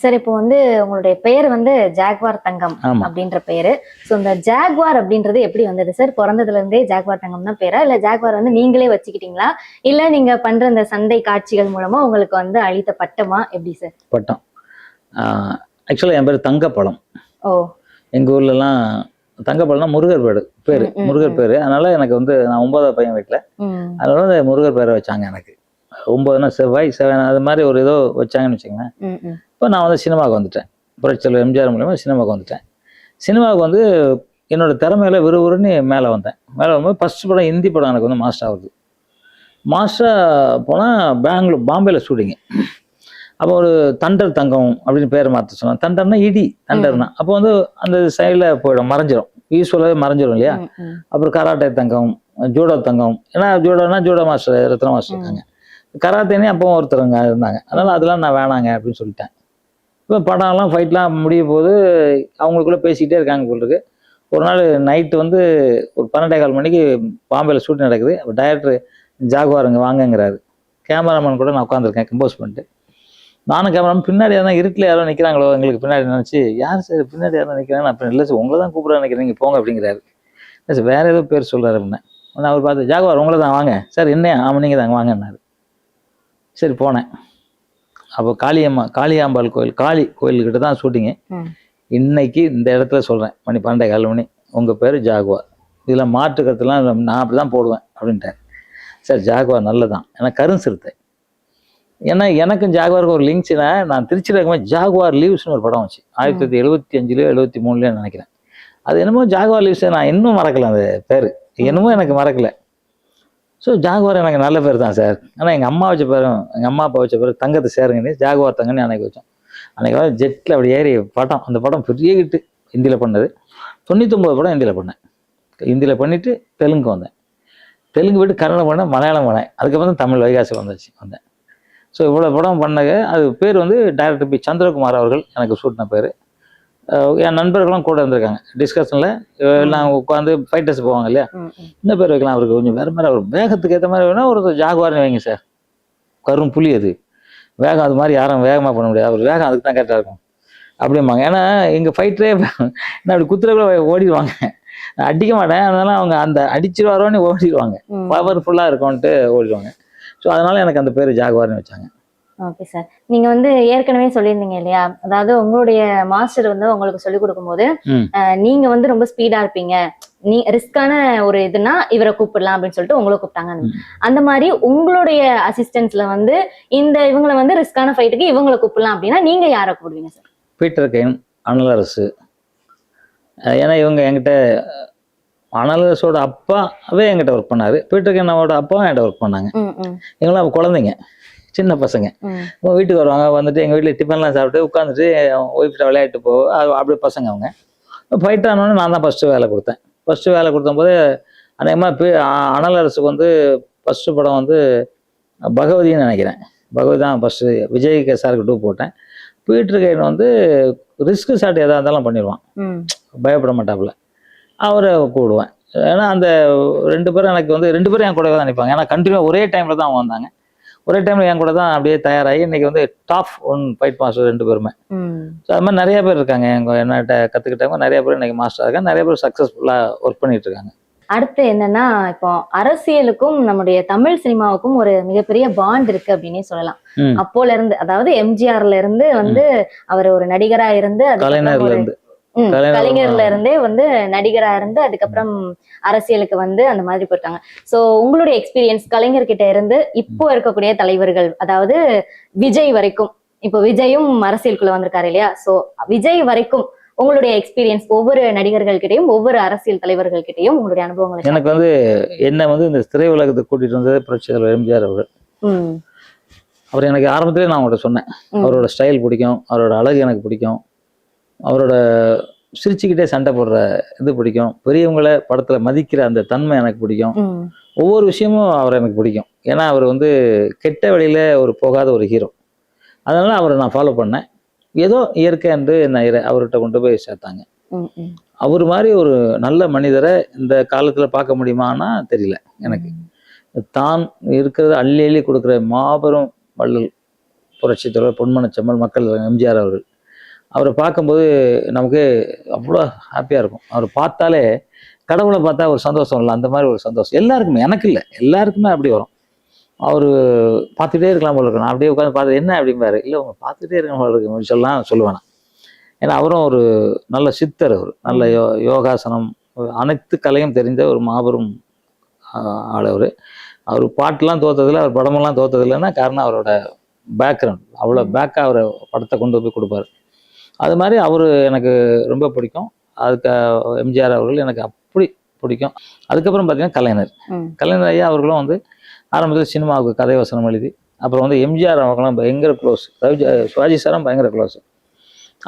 சார் இப்போ வந்து உங்களுடைய பெயர் வந்து ஜாக்வார் தங்கம் அப்படின்ற பெயரு. ஸோ இந்த ஜாக்வார் அப்படின்றது எப்படி வந்தது சார்? பிறந்ததுல இருந்தே ஜாக்வார் தங்கம் தான் பேரா, இல்ல ஜாக்வார் வந்து நீங்களே வச்சுக்கிட்டீங்களா, இல்ல நீங்க பண்ற இந்த சண்டை காட்சிகள் மூலமா உங்களுக்கு வந்து அளித்த பட்டமா, எப்படி சார்? பட்டம். ஆக்சுவலாக என் பேர் தங்கப்பழம். ஓ. எங்க ஊர்லலாம் தங்கப்பழம்னா முருகர் பேரு, முருகர் பேரு. அதனால எனக்கு வந்து நான் 9வது பையன் வீட்டில், அதனால அந்த முருகர் பேரை வச்சாங்க எனக்கு. 9னா செவ்வாய், அது மாதிரி ஒரு ஏதோ வச்சாங்கன்னு வச்சுக்கோங்களேன். இப்போ நான் வந்து சினிமாவுக்கு வந்துட்டேன். புரட்சி தலைவர் எம்ஜிஆர் மூலமா சினிமாவுக்கு வந்துட்டேன். சினிமாவுக்கு வந்து என்னோட திறமையில விறுவிறுன்னு மேலே வந்தேன். மேலே வரும்போது ஃபர்ஸ்ட் படம் ஹிந்தி படம் எனக்கு வந்து மாஸ்டர் ஆகுது. மாஸ்டராக போனால் பாம்பேல ஷூட்டிங்கு. அப்போ ஒரு தண்டர் தங்கம் அப்படின்னு பேரை மாற்ற சொன்னாங்க. தண்டர்னா இடி, தண்டர்னா அப்போ வந்து அந்த சைடில் போயிடும், மறைஞ்சிரும், யூஸ்வலாகவே மறைஞ்சிரும் இல்லையா? அப்புறம் கராட்டே தங்கம், ஜூடோ தங்கம். ஏன்னா ஜூடோ மாஸ்டர் ரத்ன மாஸ்டர் இருக்காங்க. கராத்தேனே அப்போ ஒருத்தருங்க இருந்தாங்க. அதனால் அதெல்லாம் நான் வேணாங்க அப்படின்னு சொல்லிட்டேன். இப்போ படம்லாம் ஃபைட்லாம் முடிய போது அவங்களுக்குள்ளே பேசிக்கிட்டே இருக்காங்க போல் இருக்கு. ஒரு நாள் நைட்டு வந்து ஒரு 12:15 மணிக்கு பாம்பேல ஷூட்டிங் நடக்குது. அப்போ டைரக்டர் ஜாகுவாருங்க வாங்கங்கிறாரு. கேமராமேன் கூட நான் உட்காந்துருக்கேன் கம்போஸ் பண்ணிட்டு. நானும் கேமராமேன் பின்னாடி யாரும் இருட்டில் யாரோ நிற்கிறாங்களோ எங்களுக்கு பின்னாடி நினச்சி, யார் சார் பின்னாடி யாரும் நிற்கிறாங்க? அப்போ இல்லை சார், உங்களை தான் கூப்பிட நினைக்கிறேன், நீங்கள் போங்க அப்படிங்கிறாரு. இல்லை சார், வேறு ஏதோ பேர் சொல்கிறாரு அப்படின்னா. நான் அவர் பார்த்து, ஜாகுவார் உங்களை தான் வாங்க சார். என்ன? ஆமாம் நீங்கள் தாங்க வாங்கன்னாரு. சரி போனேன். அப்போ காளியாம்பாள் கோயில், காளி கோயில்கிட்ட தான் ஷூட்டிங்கு. இன்னைக்கு இந்த இடத்துல சொல்கிறேன், மணி 12:15 மணி, உங்கள் பேர் ஜாகுவார், இதில் மாற்று கருத்துலாம் நான் அப்படி தான் போடுவேன் அப்படின்ட்டார். சார் ஜாகுவார் நல்லதான், ஏன்னா கருஞ்சிறுத்தை. ஏன்னா எனக்கும் ஜாகுவாருக்கு ஒரு லிங்க்ஸ்னா, நான் திருச்சியில் இருக்கும்போது ஜாகுவார் லீவ்ஸ்னு ஒரு படம் வச்சு 1975 73 நினைக்கிறேன். அது என்னமோ ஜாகுவார் லீவ்ஸ் நான் இன்னும் மறக்கல, அந்த பேர் என்னமோ எனக்கு மறக்கலை. ஸோ ஜாகுவார் எனக்கு நல்ல பேர் தான் சார். ஆனால் எங்கள் அம்மா வச்ச பேரும், எங்கள் அம்மா அப்பா வச்ச பேர் தங்கத்தை சேருங்கன்னு ஜாகுவார் தங்கன்னு அன்னைக்கு வச்சோம். அன்றைக்கி ஜெட்டில் அப்படி ஏறி படம், அந்த படம் பெரிய ஹிட்டு. ஹிந்தியில் பண்ணது. 99 படம் ஹிந்தியில் பண்ணேன். ஹிந்தியில் பண்ணிவிட்டு தெலுங்கு வந்தேன். தெலுங்கு விட்டு கன்னடம் பண்ணேன், மலையாளம் பண்ணேன். அதுக்கப்புறம் தான் தமிழ் வைகாசி வந்தேன். ஸோ இவ்வளோ படம் பண்ணங்க. அது பேர் வந்து டைரக்டர் பி சந்திரகுமார் அவர்கள் எனக்கு சூட்டின பேர். என் நண்பர்களும் கூட இருந்திருக்காங்க டிஸ்கஷனில். எல்லாம் உட்காந்து ஃபைட்டர்ஸ் போவாங்க இல்லையா, என்ன பேர் வைக்கலாம் அவருக்கு, கொஞ்சம் வேறு மாதிரி அவர் வேகத்துக்கு ஏற்ற மாதிரி வேணால் ஒரு ஜாகுவார்னு வைங்க சார், கரும் புலி அது வேகம், அது மாதிரி யாரும் வேகமாக பண்ண முடியாது, அவர் வேகம் அதுக்கு தான் கரெக்டாக இருக்கும் அப்படிம்பாங்க. ஏன்னா எங்கள் ஃபைட்டரே நான் அப்படி குத்துறக்குள்ள ஓடிடுவாங்க, நான் அடிக்க மாட்டேன், அதனால அவங்க அந்த அடிச்சிருவாரோன்னு ஓடிடுவாங்க, பவர்ஃபுல்லாக இருக்கும்ன்ட்டு ஓடிடுவாங்க. ஸோ அதனால எனக்கு அந்த பேர் ஜாகுவார்னு வச்சாங்க. ஓகே சார், நீங்க வந்து ஏற்கனவே சொல்லியிருந்தீங்க இல்லையா, அதாவது உங்களுடைய மாஸ்டர் வந்து உங்களுக்கு சொல்லிக் கொடுக்கும்போது நீங்க வந்து ரொம்ப ஸ்பீடா இருப்பீங்க, நீ ரிஸ்கான ஒரு இதுனா இவரை கூப்பிடலாம் அப்படின்னு சொல்லிட்டு உங்களை கூப்பிட்டாங்க. அந்த மாதிரி உங்களுடைய அசிஸ்டன்ஸ்ல வந்து இவங்களை வந்து ரிஸ்கான ஃபைட்டுக்கு இவங்களை கூப்பிடலாம் அப்படின்னா நீங்க யாரை கூப்பிடுவீங்க சார்? Peter gain, Anal Arasu. ஏன்னா இவங்க என்கிட்ட, அனலரசோட அப்பாவே என்கிட்ட ஒர்க் பண்ணாரு, பீட்டர் கெயினோட அப்பாவும் என்கிட்ட ஒர்க் பண்ணாங்க. இவங்களாம் குழந்தைங்க, சின்ன பசங்க. வீட்டுக்கு வருவாங்க, வந்துட்டு எங்கள் வீட்டில் டிஃபன்லாம் சாப்பிட்டு உட்காந்துட்டு ஒய்ஃப்ட்ட விளையாட்டு போவோம். அது அப்படியே பசங்க. அவங்க ஃபைட் ஆனோன்னு நான் தான் ஃபஸ்ட்டு வேலை கொடுத்தேன். ஃபஸ்ட்டு வேலை கொடுத்தம்போது அநேகமாக அனலரசுக்கு வந்து ஃபஸ்ட்டு படம் வந்து பகவதின்னு நினைக்கிறேன், பகவதி தான் ஃபஸ்ட்டு. விஜய் சாருக்கு 2 போட்டேன். பீட்டர் கெயின் வந்து ரிஸ்க் ஷாட் எதாக இருந்தாலும் பண்ணிடுவான், பயப்பட மாட்டாப்புல, அவரை கூப்பிடுவேன். ஏன்னா அந்த 2 பேரும் எனக்கு வந்து 2 பேரும் என் கூடவே தான் நிற்பாங்க. ஏன்னா கண்டினியூ ஒரே டைமில் தான் அவங்க வந்தாங்க, ஒரே டைமில் என் கூட தான் அப்படியே தயாராகி இன்னைக்கு வந்து டாப் 1 ஃபைட் மாஸ்டர் 2 பேருமே. ஸோ அது மாதிரி நிறைய பேர் இருக்காங்க என்னட்ட கற்றுக்கிட்டவங்க, நிறைய பேர் இன்னைக்கு மாஸ்டர் இருக்காங்க, நிறைய பேர் சக்ஸஸ்ஃபுல்லாக ஒர்க் பண்ணிட்டு இருக்காங்க. அடுத்து என்னன்னா, இப்போ அரசியலுக்கும் நம்முடைய தமிழ் சினிமாவுக்கும் ஒரு மிகப்பெரிய பாண்ட் இருக்கு அப்படின்னே சொல்லலாம். அப்போல இருந்து, அதாவது எம்ஜிஆர்ல இருந்து வந்து அவர் ஒரு நடிகரா இருந்து, கலைஞர்ல இருந்தே வந்து நடிகரா இருந்து அதுக்கப்புறம் அரசியலுக்கு வந்து அந்த மாதிரி போயிட்டாங்க. சோ உங்களுடைய எக்ஸ்பீரியன்ஸ் கலைஞர்கிட்ட இருந்து இப்போ இருக்கக்கூடிய தலைவர்கள், அதாவது விஜய் வரைக்கும், இப்போ விஜயும் அரசியலுக்குள்ள வந்திருக்காரு இல்லையா, சோ விஜய் வரைக்கும் உங்களுடைய எக்ஸ்பீரியன்ஸ், ஒவ்வொரு நடிகர்கள் கிட்டையும் ஒவ்வொரு அரசியல் தலைவர்கள் கிட்டையும் உங்களுடைய அனுபவங்கள். எனக்கு வந்து என்ன வந்து இந்த திரை உலகத்துக்கு கூட்டிட்டு வந்தது புரட்சி தலைவர் எம்ஜிஆர் அவர்கள். அவர் எனக்கு ஆரம்பத்திலே நான் அவங்கள்ட்ட சொன்னேன், அவரோட ஸ்டைல் பிடிக்கும், அவரோட அழகு எனக்கு பிடிக்கும், அவரோட சிரிச்சுக்கிட்டே சண்டை போடுற இது பிடிக்கும், பெரியவங்களை படத்துல மதிக்கிற அந்த தன்மை எனக்கு பிடிக்கும், ஒவ்வொரு விஷயமும் அவர் எனக்கு பிடிக்கும். ஏன்னா அவர் வந்து கெட்ட வழியில ஒரு போகாத ஒரு ஹீரோ. அதனால அவரை நான் ஃபாலோ பண்ணேன். ஏதோ இயற்கை என்று என்னை அவர்கிட்ட கொண்டு போய் சேர்த்தாங்க. அவர் மாதிரி ஒரு நல்ல மனிதரை இந்த காலத்துல பார்க்க முடியுமான்னா தெரியல எனக்கு. தான் இருக்கிறத அள்ளி அள்ளி கொடுக்குற மாபெரும் வள்ளல் புரட்சி தலைவர் பொன்மனச்செம்மல் மக்கள் எம்ஜிஆர் அவர்கள். அவரை பார்க்கும்போது நமக்கு அவ்வளோ ஹாப்பியாக இருக்கும். அவரை பார்த்தாலே கடவுளை பார்த்தா ஒரு சந்தோஷம் இல்லை, அந்த மாதிரி ஒரு சந்தோஷம் எல்லாருக்குமே, எனக்கு இல்லை எல்லாருக்குமே அப்படி வரும். அவர் பார்த்துட்டே இருக்கலாம் போல இருக்கு, நான் அப்படியே உட்காந்து பார்த்து என்ன அப்படிம்பாரு, இல்லை அவங்க பார்த்துட்டே இருக்கலாம் போல இருக்கு அப்படின்னு சொல்லுவேன். ஏன்னா அவரும் ஒரு நல்ல சித்தர், அவர் நல்ல யோகாசனம் அனைத்து கலையும் தெரிந்த ஒரு மாபெரும் ஆள். அவர் பாட்டெலாம் தோத்ததில்லை, அவர் படமெல்லாம் தோத்ததில்லைன்னா காரணம் அவரோட பேக்ரவுண்ட், அவ்வளோ பேக்காக அவர் படத்தை கொண்டு போய் கொடுப்பாரு. அது மாதிரி அவர் எனக்கு ரொம்ப பிடிக்கும். அதுக்கு எம்ஜிஆர் அவர்கள் எனக்கு அப்படி பிடிக்கும். அதுக்கப்புறம் பார்த்தீங்கன்னா கலைஞர் ஐயா அவர்களும் வந்து ஆரம்பத்தில் சினிமாவுக்கு கதை வசனம் எழுதி, அப்புறம் வந்து எம்ஜிஆர் அவர்களும் பயங்கர க்ளோஸ், சிவாஜி சாரும் பயங்கர க்ளோஸ்.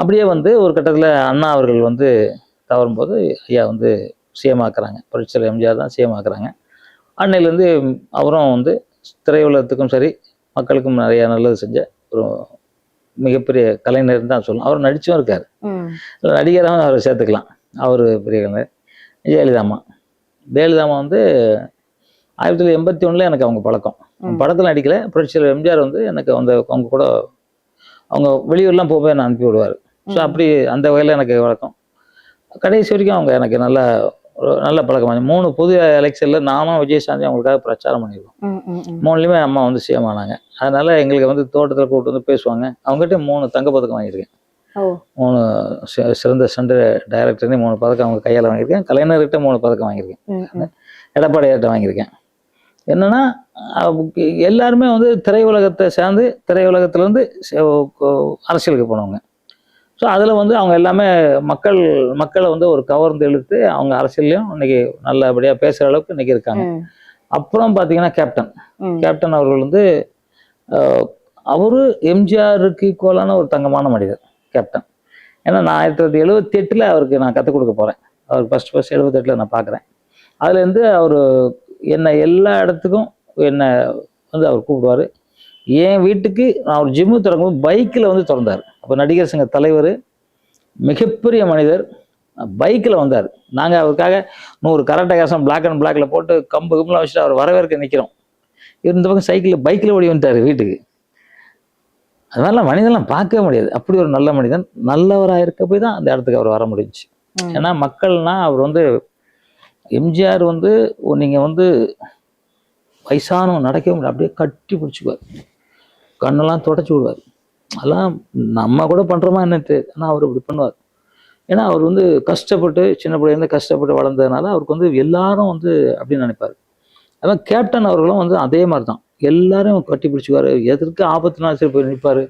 அப்படியே வந்து ஒரு கட்டத்தில் அண்ணா அவர்கள் வந்து தவறும்போது ஐயா வந்து சிஎம் ஆக்குறாங்க, புரட்சியாளர் எம்ஜிஆர் தான் சிஎம் ஆக்குறாங்க. அன்னையிலேருந்து அவரும் வந்து திரையுலகத்துக்கும் சரி மக்களுக்கும் நிறையா நல்லது செஞ்ச ஒரு மிகப்பெரிய கலைஞர் தான் சொல்லலாம். அவர் நடிச்சும் இருக்காரு, நடிகராகவும் அவரை சேர்த்துக்கலாம். அவர் பெரிய கலைஞர். ஜெயலலிதா வந்து 1981 எனக்கு அவங்க பழக்கம். படத்தில் நடிக்கல, புரட்சியாளர் எம்ஜிஆர் வந்து எனக்கு அவங்க கூட அவங்க வெளியூர்லாம் போய் நான் அனுப்பி விடுவார். ஸோ அப்படி அந்த வகையில் எனக்கு வழக்கம். கடைசி வரைக்கும் அவங்க எனக்கு நல்ல பழக்கம். 3 பொது எலெக்ஷனில் நானும் விஜயசாந்தி அவங்களுக்காக பிரச்சாரம் பண்ணியிருக்கோம். 3லையுமே அம்மா வந்து சிஎம் ஆனாங்க. அதனால எங்களுக்கு வந்து தோட்டத்தில் கூப்பிட்டு வந்து பேசுவாங்க. அவங்ககிட்ட 3 தங்கப்பதக்கம் வாங்கியிருக்கேன், 3 சிறந்த சண்டை டைரக்டர்னே 3 பதக்கம் அவங்க கையால் வாங்கியிருக்கேன். கலைஞர்கிட்ட 3 பதக்கம் வாங்கியிருக்கேன், எடப்பாடியார்கிட்ட வாங்கியிருக்கேன். என்னன்னா எல்லாருமே வந்து திரையுலகத்தை சேர்ந்து திரையுலகத்திலேருந்து அரசியலுக்கு போனவங்க. ஸோ அதில் வந்து அவங்க எல்லாமே மக்களை வந்து ஒரு கவர்ந்து இழுத்து அவங்க அரசியல்லையும் இன்னைக்கு நல்லபடியாக பேசுகிற அளவுக்கு இன்னைக்கு இருக்காங்க. அப்புறம் பார்த்தீங்கன்னா கேப்டன் அவர்கள் வந்து அவரு எம்ஜிஆருக்கு ஈக்குவலான ஒரு தங்கமான மனிதர் கேப்டன். ஏன்னா நான் 1978 அவருக்கு நான் கற்றுக் கொடுக்க போகிறேன். அவருக்கு ஃபஸ்ட் 78 நான் பார்க்குறேன். அதுலேருந்து அவர் என்னை எல்லா இடத்துக்கும் என்னை வந்து அவர் கூப்பிடுவார். என் வீட்டுக்கு நான் ஒரு ஜிம்மு திறக்கும்போது பைக்கில் வந்து திறந்தார். அப்போ நடிகர் சங்க தலைவர், மிகப்பெரிய மனிதர், பைக்கில் வந்தார். நாங்கள் அவருக்காக 100 கராட்டே கவசம் பிளாக் அண்ட் பிளாக்ல போட்டு கம்பு கம்புலாம் வச்சுட்டு அவர் வரவேற்க நிற்கிறோம். இந்த பக்கம் சைக்கிளில் பைக்கில் ஓடி வந்துட்டார் வீட்டுக்கு. அது மாதிரிலாம் மனிதன்லாம் பார்க்கவே முடியாது. அப்படி ஒரு நல்ல மனிதன், நல்லவராக இருக்க போய் தான் அந்த இடத்துக்கு அவர் வர முடிஞ்சுச்சு. ஏன்னா மக்கள்னா அவர் வந்து எம்ஜிஆர் வந்து நீங்கள் வந்து வயசானவங்க நடக்கவே முடியாது, அப்படியே கட்டி பிடிச்சிக்குவார், கண்ணெல்லாம் தொடச்சி விடுவார். அதெல்லாம் நம்ம கூட பண்ணுறோமா என்னட்டு, ஆனால் அவர் இப்படி பண்ணுவார். ஏன்னா அவர் வந்து கஷ்டப்பட்டு சின்ன பிள்ளைலேருந்து கஷ்டப்பட்டு வளர்ந்ததுனால அவருக்கு வந்து எல்லாரும் வந்து அப்படின்னு நினைப்பார். அதான் கேப்டன் அவர்களும் வந்து அதே மாதிரி தான், எல்லாரும் கட்டி பிடிச்சிக்குவார். எதற்கு ஆபத்துனா சரி போய் நிற்பார்.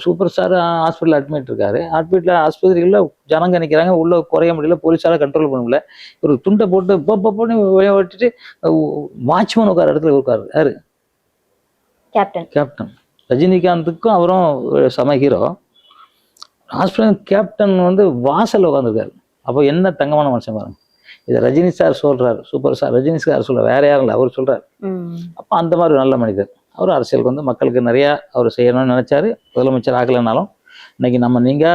சூப்பர் ஸ்டார் ஹாஸ்பிட்டல் அட்மிட் இருக்காரு. ஆஸ்பத்திரிகளில் ஜனங்க நிற்கிறாங்க, உள்ள குறைய முடியல, போலீஸால கண்ட்ரோல் பண்ண முடியல. ஒரு துண்டை போட்டு போன்னு விட்டுட்டு வாட்ச்மேன் உட்கார இடத்துல உட்காரு. யாரு? கேப்டன். ரஜினிகாந்துக்கும் அவரும் சம ஹீரோ. ஹாஸ்பிட்டல் கேப்டன் வந்து வாசல் உட்காந்துருக்காரு. அப்போ என்ன தங்கமான மனுஷன் பாருங்க. இதை ரஜினி சார் சொல்றாரு, சூப்பர் ஸ்டார் ரஜினி சார் சொல்ற, வேற யாரும் இல்லை, அவர் சொல்றாரு. அப்போ அந்த மாதிரி நல்ல மனிதர் அவர். அரசியலுக்கு வந்து மக்களுக்கு நிறையா அவர் செய்யணும்னு நினைச்சாரு. முதலமைச்சர் ஆகலைனாலும் இன்னைக்கு நீங்க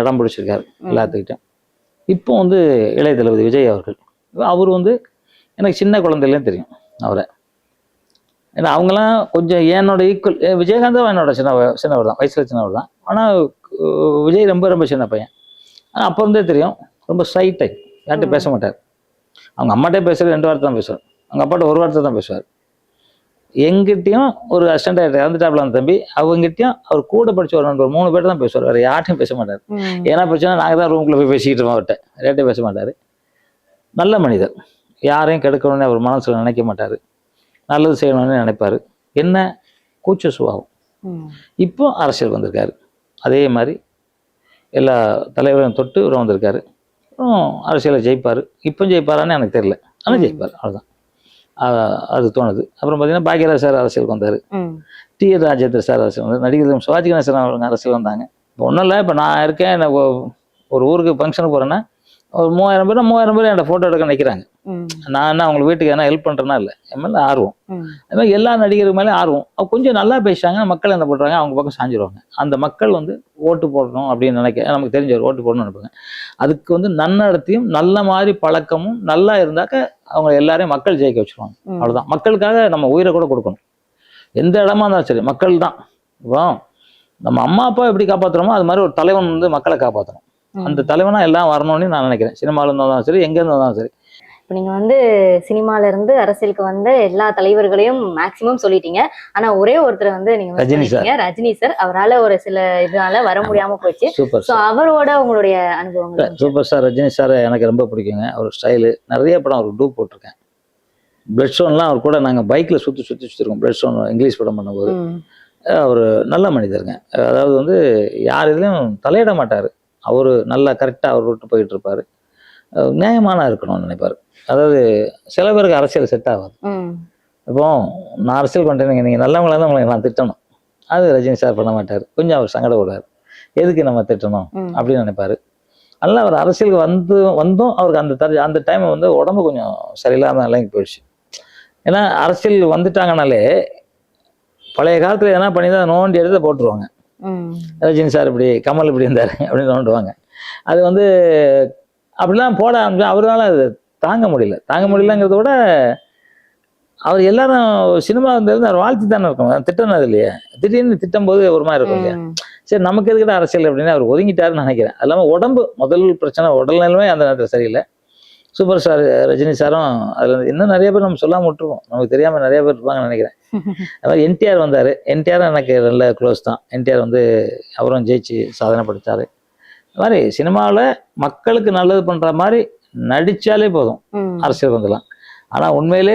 இடம் பிடிச்சிருக்காரு எல்லாத்துக்கிட்டும். இப்போ வந்து இளைய தளபதி விஜய் அவர்கள், அவர் வந்து எனக்கு சின்ன குழந்தையிலேயும் தெரியும் அவரை. ஏன்னா அவங்களாம் கொஞ்சம் என்னோட ஈக்குவல். விஜயகாந்தும் என்னோட சின்னவர் தான், வயசுல சின்னவர் தான். ஆனால் விஜய் ரொம்ப ரொம்ப சின்ன பையன். ஆனால் அப்போ இருந்தே தெரியும், ரொம்ப சைட்டை, யார்கிட்ட பேச மாட்டார். அவங்க அம்மாட்டே பேசுறது 2 வார்த்தை தான் பேசுவார், அவங்க அப்பாட்ட 1 வார்த்தை தான் பேசுவார். எங்கிட்டையும் ஒரு அசிஸ்டன்ட் டைரக்டர் இறந்துட்டாப்ல அந்த தம்பி, அவங்ககிட்டயும் அவர் கூட படிச்ச ஒரு நண்பர் 3 பேர் தான் பேசுவார், வேறு யார்ட்டையும் பேச மாட்டார். ஏன்னா பிரச்சனை நாங்கள் தான் ரூம்குள்ளே போய் பேசிக்கிட்டு இருக்கோம் அவர்கிட்ட, ரேட்டே பேச மாட்டார். நல்ல மனிதர், யாரையும் கெடுக்கணும்னு அவர் மனசில் நினைக்க மாட்டார், நல்லது செய்யணும்னு நினைப்பார். என்ன கூச்ச சுபாவம். இப்போ அரசியல் வந்திருக்காரு, அதே மாதிரி எல்லா தலைவரையும் தொட்டு இவர் வந்திருக்காரு. அரசியலை ஜெயிப்பார். இப்போ ஜெயிப்பாரான்னு எனக்கு தெரியல, ஆனால் ஜெயிப்பார், அவ்வளோதான். அது தோணுது. அப்புறம் பார்த்தீங்கன்னா பாக்யராஜ் சார் அரசியலுக்கு வந்தார், டி.ஆர். ராஜேந்திர சார் அரசியல் வந்தார், நடிகர் சிவாஜி கணேசன் அவங்க அரசியல் வந்தாங்க. இப்போ ஒன்றும் இல்லை, இப்போ நான் இருக்கேன், எனக்கு ஒரு ஊருக்கு ஃபங்க்ஷனுக்கு போகிறேன்னா ஒரு 3000 பேர் என்னோட ஃபோட்டோ எடுக்க நிற்கிறாங்க. நான் என்ன அவங்களுக்கு வீட்டுக்கு என்ன ஹெல்ப் பண்ணுறேன்னா இல்லை, என் மேலே ஆர்வம். அது மாதிரி எல்லா நடிகருக்கு மேலே ஆர்வம். அவங்க கொஞ்சம் நல்லா பேசுகிறாங்க, மக்கள் என்ன பண்ணுறாங்க, அவங்க பக்கம் சாஞ்சிருவாங்க. அந்த மக்கள் வந்து ஓட்டு போடணும் அப்படின்னு நமக்கு தெரிஞ்சவர் ஓட்டு போடணும்னு நினைப்பாங்க. அதுக்கு வந்து நன்னடத்தையும் நல்ல மாதிரி பழக்கமும் நல்லா இருந்தாக்க அவங்க எல்லாரையும் மக்கள் ஜெயிக்க வச்சுருவாங்க. அவ்வளோதான். மக்களுக்காக நம்ம உயிரை கூட கொடுக்கணும், எந்த இடமா இருந்தாலும் சரி. மக்கள் தான் இப்போ நம்ம அம்மா அப்பா எப்படி காப்பாற்றுறோமோ அது மாதிரி ஒரு தலைவன் வந்து மக்களை காப்பாற்றணும். அந்த தலைவனா எல்லாம் வரணும்னு நான் நினைக்கிறேன். சினிமால இருந்தாலும் சரி, எங்க இருந்தாலும் சரி. இப்போ நீங்க வந்து சினிமால இருந்து அரசியலுக்கு வந்து எல்லா தலைவர்களையும் மேக்சிமம் சொல்லிட்டீங்க. ஆனா ஒரே ஒருத்தர் வந்து நீங்க ரஜினி சார், அவரால் ஒரு சில இதனால வர முடியாம போச்சு. சோ அவரோட உங்களுடைய அனுபவங்கள். சூப்பர் ஸ்டார் ரஜினி சார் எனக்கு ரொம்ப பிடிக்குங்க. அவர் ஸ்டைலு, நிறைய படம் அவருக்கு டூப் போட்டிருக்கேன். பிளட் ஸ்டோன்லாம் அவர் கூட நாங்கள் பைக்கில் சுற்றிருக்கோம். பிளட் ஸ்டோன் இங்கிலீஷ் படம் பண்ணும்போது அவர் நல்ல மனிதருங்க. அதாவது வந்து யார் இதுலையும் தலையிட மாட்டார். அவர் நல்லா கரெக்டாக அவர் விட்டு போயிட்டு இருப்பார். நியாயமான இருக்கணும்னு நினைப்பார். அதாவது சில பேருக்கு அரசியல் செட் ஆகாது. இப்போ நான் அரசியல் பண்ணுறேன், நீங்கள் நல்லவங்களா தான் உங்களை நான் திட்டணும், அது ரஜினி சார் பண்ண மாட்டார். கொஞ்சம் அவர் சங்கடப்படுவார், எதுக்கு நம்ம திட்டணும் அப்படின்னு நினைப்பார். அதனால் அவர் அரசியலுக்கு வந்தும் அவருக்கு அந்த டைம் வந்து உடம்பு கொஞ்சம் சரியில்லாமல் நிலைக்கு போயிடுச்சு. ஏன்னா அரசியல் வந்துட்டாங்கனாலே பழைய காலத்தில் என்ன பண்ணி தான் நோண்டி எடுத்து போட்டுருவாங்க. ரஜினி சார் இப்படி, கமல் இப்படி இருந்தார் அப்படின்னு நோண்டுவாங்க. அது வந்து அப்படிலாம் போட ஆரம்பிச்சு அவரால் அது தாங்க முடியலங்கிறத விட அவர் எல்லாரும் சினிமா வந்திருந்து அவர் வாழ்த்தி தானே இருக்கணும், திட்டணும் இல்லையா. திடீர்னு திட்டம் போது ஒரு மாதிரி இருக்கும் இல்லையா. சரி நமக்கு எதுக்கிட்ட அரசியல் அப்படின்னு அவர் ஒதுங்கிட்டாருன்னு நினைக்கிறேன். அது இல்லாமல் உடம்பு முதல் பிரச்சனை, உடல் நிலைமை அந்த நேரத்தில் சரியில்லை. சூப்பர் ஸ்டார் ரஜினி சாரும் அதில் இன்னும் நிறைய பேர் நம்ம சொல்லாமல் விட்டுருவோம், நமக்கு தெரியாமல் நிறைய பேர் இருப்பாங்கன்னு நினைக்கிறேன். அது மாதிரி என்டிஆர் வந்தார். என்டிஆர் எனக்கு நல்ல க்ளோஸ் தான். என்டிஆர் வந்து அவரும் ஜெயிச்சு சாதனை படுத்தார். அது மாதிரி சினிமாவில் மக்களுக்கு நல்லது பண்ணுற மாதிரி நடித்தாலே போதும், அரசியல் வந்துடலாம். ஆனால் உண்மையிலே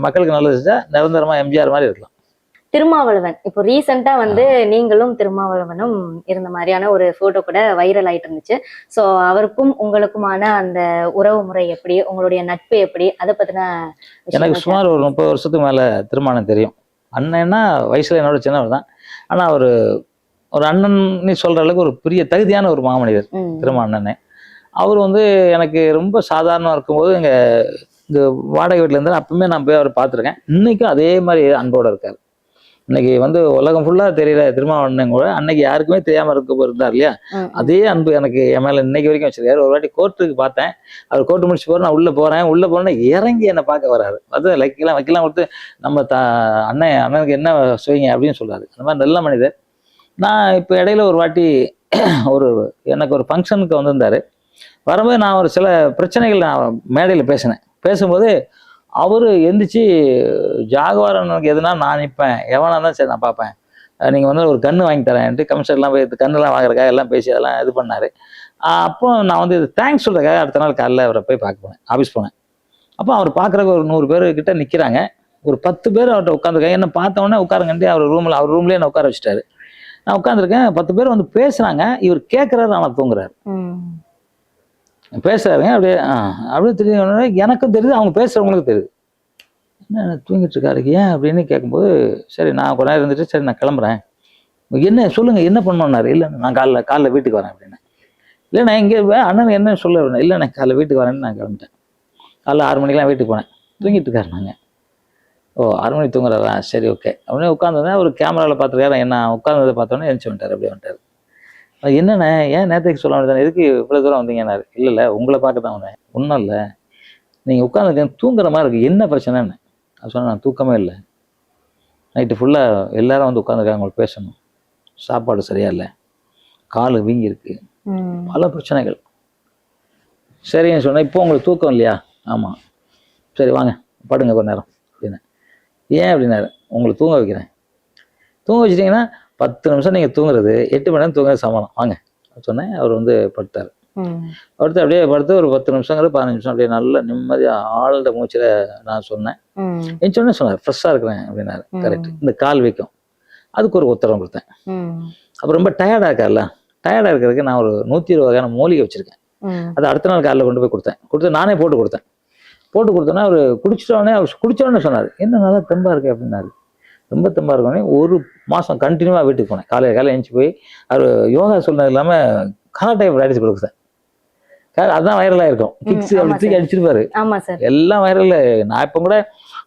மக்களுக்கு நல்லது செஞ்சா நிரந்தரமாக எம்ஜிஆர் மாதிரி இருக்கலாம். திருமாவளவன் இப்போ ரீசெண்டா வந்து நீங்களும் திருமாவளவனும் இருந்த மாதிரியான ஒரு போட்டோ கூட வைரல் ஆயிட்டு இருந்துச்சு. ஸோ அவருக்கும் உங்களுக்குமான அந்த உறவு முறை எப்படி, உங்களுடைய நட்பு எப்படி, அதை பத்தின எனக்கு சுமார் ஒரு 30 வருஷத்துக்கு மேல திருமணம் தெரியும். அண்ணன்னா வயசுல என்னோட சின்னவர் தான். ஆனா ஒரு அண்ணன் சொல்ற அளவுக்கு ஒரு பெரிய தகுதியான ஒரு மாமனிதர் திருமாவளவன். அவர் வந்து எனக்கு ரொம்ப சாதாரணமாக இருக்கும்போது இங்கே வாடகை வீட்டில் இருந்தால் அப்பவுமே நான் போய் அவரை பார்த்துருக்கேன். இன்னைக்கும் அதே மாதிரி அன்போடு இருக்கார். இன்னைக்கு வந்து உலகம் ஃபுல்லா தெரியல திருமாவளவன் கூட அன்னைக்கு யாருக்குமே தெரியாம இருந்தார் இல்லையா? அதே அன்பு எனக்கு என் மேல இன்னைக்கு வரைக்கும் வச்சிருக்காரு. ஒரு வாட்டி கோர்ட்டுக்கு பார்த்தேன். அவர் கோர்ட்டு முடிச்சு போற நான் உள்ள போறேன். உள்ள போனோன்னே இறங்கி என்னை பார்க்க வராரு. அது வைக்கலாம் கொடுத்து நம்ம அண்ணனுக்கு என்ன செய்யுங்க அப்படின்னு சொல்றாரு. அந்த மாதிரி நல்ல மனிதர். நான் இப்போ இடையில ஒரு வாட்டி ஒரு எனக்கு ஒரு ஃபங்க்ஷனுக்கு வந்திருந்தாரு. வரும்போது நான் ஒரு சில பிரச்சனைகள் நான் மேடையில் பேசினேன். பேசும்போது அவரு எந்திரிச்சு ஜாகுவாரனுக்கு எதுனா நான் நிற்பேன், எவனா இருந்தாலும் சரி நான் பார்ப்பேன், நீங்கள் வந்து ஒரு கன்று வாங்கி தரேன்ட்டு கமிஷன்லாம் போய் கன்றுலாம் வாங்குறதுக்காக எல்லாம் பேசி அதெல்லாம் இது பண்ணார். அப்போ நான் வந்து இது தேங்க்ஸ் சொல்கிறதுக்காக அடுத்த நாள் காலையில் அவரை போய் பார்க்க போனேன், ஆஃபீஸ் போனேன். அப்போ அவர் பார்க்குறக்கு ஒரு 100 பேர் கிட்ட நிற்கிறாங்க. ஒரு 10 பேர் அவர்கிட்ட உட்காந்துருக்காங்க. என்ன பார்த்தோன்னே உட்காருங்கன்ட்டு அவர் ரூம்லேயே என்ன உட்கார வச்சுட்டாரு. நான் உட்காந்துருக்கேன். 10 பேர் வந்து பேசுகிறாங்க. இவர் கேட்குறாரு, ஆனால் தூங்குறாரு. பேசுறாருங்க. அப்படியே தெரியுது. எனக்கும் தெரியுது, அவங்க பேசுறவங்களுக்கும் தெரியுது. என்ன தூங்கிட்டு இருக்காரு ஏன் அப்படின்னு கேட்கும்போது, சரி நான் கொஞ்ச நேரம் இருந்துட்டு சரி நான் கிளம்புறேன். என்ன சொல்லுங்க என்ன பண்ணணும்னாரு. இல்லை நான் காலைல வீட்டுக்கு வரேன் அப்படின்னா. இல்லை நான் இங்கே அண்ணன் என்ன சொல்ல இல்லை நான் காலைல வீட்டுக்கு வரேன்னு நான் கிளம்பிட்டேன். காலைல 6 மணிக்கெலாம் வீட்டுக்கு போனேன். தூங்கிட்டு இருக்காரு. நாங்கள் 6 மணிக்கு தூங்குறாரா, சரி ஓகே அப்படியே உட்காந்துருந்தேன். ஒரு கேமராவில் பார்த்துருக்காரு. என்ன உட்காந்ததை பார்த்தோன்னே எழுந்துச்சு வந்துட்டார். அப்படியே வந்துட்டார். என்னண்ணே ஏன் நேற்றுக்கு சொல்ல வேண்டியதானே, எதுக்கு இவ்வளோ தூரம் வந்தீங்கன்னாரு. இல்லை உங்களை பார்க்க தான் வந்தேன். ஒன்றும் இல்லை, நீங்கள் உட்காந்துருக்கேன் தூங்குற மாதிரி இருக்குது, என்ன பிரச்சனைன்னு. அது சொன்னேன், நான் தூக்கமே இல்லை, நைட்டு ஃபுல்லாக எல்லாரும் வந்து உட்காந்துருக்காங்க, உங்களுக்கு பேசணும், சாப்பாடு சரியா இல்லை, கால் வீங்கியிருக்கு, பல பிரச்சனைகள். சரின்னு சொன்னேன். இப்போ உங்களுக்கு தூக்கம் இல்லையா? ஆமாம். சரி வாங்க படுங்க கொஞ்ச நேரம் அப்படின்னு. ஏன் அப்படின்னாரு. உங்களை தூங்க வைக்கிறேன், தூங்க வச்சிட்டிங்கன்னா 10 நிமிஷம் நீங்கள் தூங்குறது 8 மணி நேரம் தூங்குறது சமாளம், வாங்க சொன்னேன். அவர் வந்து படுத்தார். படுத்து அப்படியே படுத்து ஒரு 10 நிமிஷங்கிறது 15 நிமிஷம் அப்படியே நல்ல நிம்மதியாக ஆழ்ந்த மூச்சில் நான் சொன்னேன். என் சொன்னே சொன்னார், ஃப்ரெஷ்ஷாக இருக்கிறேன் அப்படின்னாரு. கரெக்ட். இந்த கால் வைக்கும் அதுக்கு ஒரு உத்தரவு கொடுத்தேன். அப்புறம் ரொம்ப டயர்டாக இருக்கார்ல, டயர்டாக இருக்கிறதுக்கு நான் ஒரு 120 வகையான மூலிகை வச்சுருக்கேன். அதை அடுத்த நாள் காலையில் கொண்டு போய் கொடுத்து நானே போட்டு கொடுத்தோன்னே அவர் குடிச்சோடனே சொன்னார், என்ன நல்லா தெம்பா இருக்கு அப்படின்னாரு. ரொம்ப தெம்பா இருக்கோன்னே 1 மாதம் கண்டினியூவாக வீட்டுக்கு போனேன். காலையில் எழுந்துச்சி போய் அவர் யோகா சொன்னது இல்லாமல் கராட்டே ப்ராக்டிஸ் கொடுத்தேன். அதுதான் வைரலாக இருக்கும். கிக்ஸ் அப்படி தூக்கி அடிச்சிருப்பாரு. எல்லாம் வைரல். நான் இப்போ கூட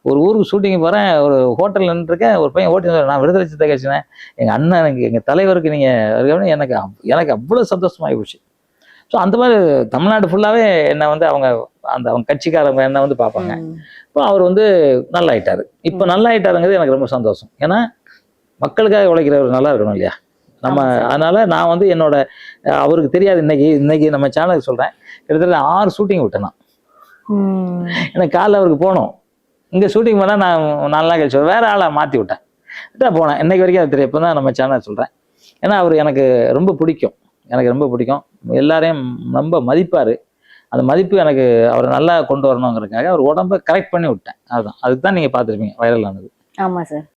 ஒரு ஊருக்கு ஷூட்டிங் போகிறேன், ஒரு ஹோட்டலில் நின்றுருக்கேன். ஒரு பையன் ஓட்டி நான் விடுதலை சிறுத்தை கட்சினேன், எங்கள் அண்ணன் எங்கள் தலைவருக்கு நீங்கள் எனக்கு அவ்வளோ சந்தோஷமாகி போச்சு. ஸோ அந்த மாதிரி தமிழ்நாடு ஃபுல்லாகவே என்னை வந்து அவங்க கட்சிக்காரங்க என்ன வந்து பார்ப்பாங்க. இப்போ அவர் வந்து நல்லாயிட்டாரு. இப்போ நல்லாயிட்டாருங்கிறது எனக்கு ரொம்ப சந்தோஷம். ஏன்னா மக்களுக்காக உழைக்கிறவர் நல்லா இருக்கணும் இல்லையா நம்ம. அதனால நான் வந்து என்னோட அவருக்கு தெரியாது, இன்னைக்கு நம்ம சேனலுக்கு சொல்கிறேன், கிட்டத்தட்ட 6 ஷூட்டிங் விட்டேன் நான். எனக்கு காலைல அவருக்கு போனோம், இங்கே ஷூட்டிங் பண்ணால் நான் 4 நாள் கழிச்சு வேற ஆளை மாற்றி விட்டேன் போனேன். இன்னைக்கு வரைக்கும் அது தெரியும். இப்போ தான் நம்ம சேனல் சொல்கிறேன். ஏன்னா அவர் எனக்கு ரொம்ப பிடிக்கும், எல்லாரையும் ரொம்ப மதிப்பார். அந்த மதிப்பு எனக்கு அவரை நல்லா கொண்டு வரணுங்கிறதுக்காக அவர் உடம்பை கரெக்ட் பண்ணி விட்டேன். அதுதான், அதுக்கு தான் நீங்கள் பார்த்துருப்பீங்க வைரல் ஆனது. ஆமாம் சார்.